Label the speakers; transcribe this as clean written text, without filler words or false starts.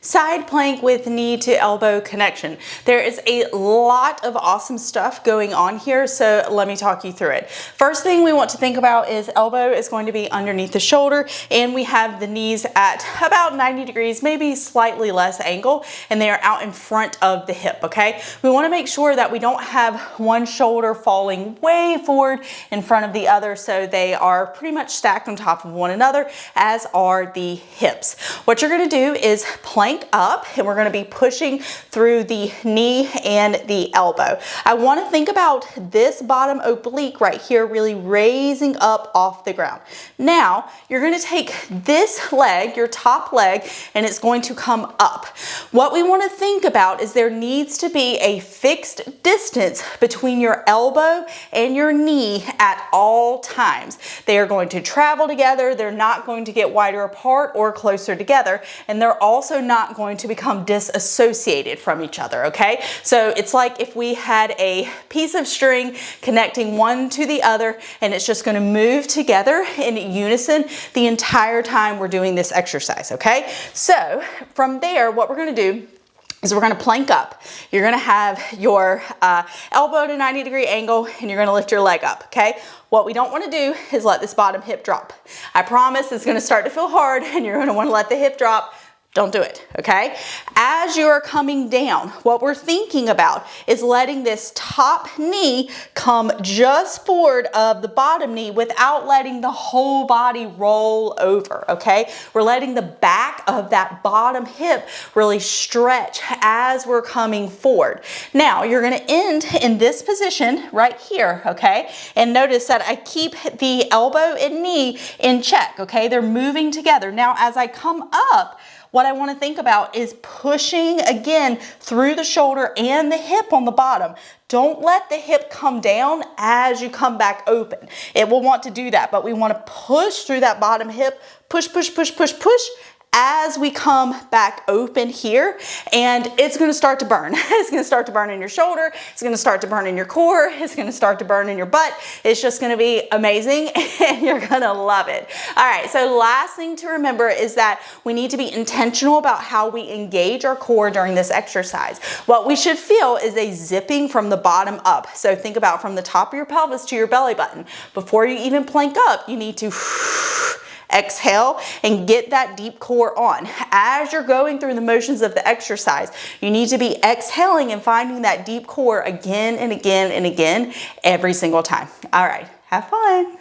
Speaker 1: Side plank with knee to elbow connection. There is a lot of awesome stuff going on here, so let me talk you through it. First thing we want to think about is elbow is going to be underneath the shoulder, and we have the knees at about 90 degrees, maybe slightly less angle, and they are out in front of the hip, okay? We want to make sure that we don't have one shoulder falling way forward in front of the other, so they are pretty much stacked on top of one another, as are the hips. What you're going to do is plank up, and we're going to be pushing through the knee and the elbow. I want to think about this bottom oblique right here really raising up off the ground. Now you're going to take this leg, your top leg, and it's going to come up. What we want to think about is there needs to be a fixed distance between your elbow and your knee at all times. They are going to travel together. They're not going to get wider apart or closer together, and they're also not going to become disassociated from each other, okay? So it's like if we had a piece of string connecting one to the other, and it's just going to move together in unison the entire time we're doing this exercise, okay? So from there, what we're going to do is we're going to plank up. You're going to have your elbow at a 90-degree angle, and you're going to lift your leg up, okay? What we don't want to do is let this bottom hip drop. I promise it's going to start to feel hard, and you're going to want to let the hip drop. Don't do it, okay? As you are coming down, what we're thinking about is letting this top knee come just forward of the bottom knee without letting the whole body roll over, okay? We're letting the back of that bottom hip really stretch as we're coming forward. Now, you're gonna end in this position right here, okay? And notice that I keep the elbow and knee in check, okay? They're moving together. Now, as I come up, what I want to think about is pushing again through the shoulder and the hip on the bottom. Don't let the hip come down as you come back open. It will want to do that, but we want to push through that bottom hip, push, push, push, push, push, as we come back open here, and it's going to start to burn. It's going to start to burn in your shoulder. It's going to start to burn in your core. It's going to start to burn in your butt. It's just going to be amazing, and you're going to love it. All right, so last thing to remember is that we need to be intentional about how we engage our core during this exercise. What we should feel is a zipping from the bottom up. So think about from the top of your pelvis to your belly button. Before you even plank up, you need to exhale and get that deep core on. As you're going through the motions of the exercise, you need to be exhaling and finding that deep core again and again and again every single time. All right, have fun.